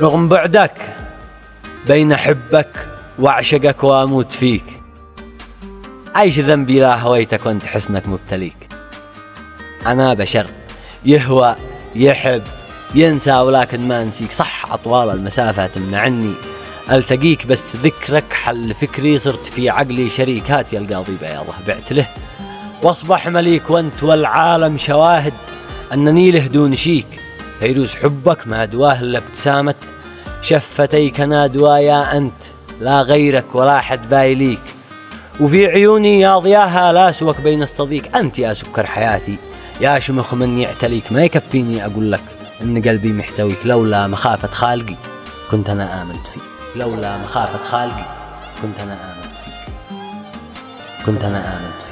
رغم بعدك بين أحبك وأعشقك وأموت فيك، عايش ذنبي لا هويتك وأنت حسنك مبتليك. أنا بشر يهوى يحب ينسى ولكن ما أنسيك، صح أطوال المسافة تمنعني ألتقيك، بس ذكرك حل فكري، صرت في عقلي شريك. هات يا القاضي بياضه بعت له واصبح مليك، وانت والعالم شواهد أنني له دون شيك. فيروز حبك ما دواه إلا ابتسامة شفتيك، نادوا يا أنت لا غيرك ولا حد بايليك. وفي عيوني يا ضياها لا سوك بين الصديق، أنت يا سكر حياتي يا شمخ من يعتليك. ما يكفيني أقول لك إن قلبي محتويك، لولا مخافة خالقي كنت أنا آمنت فيك. لولا مخافة خالقي كنت أنا آمنت فيك.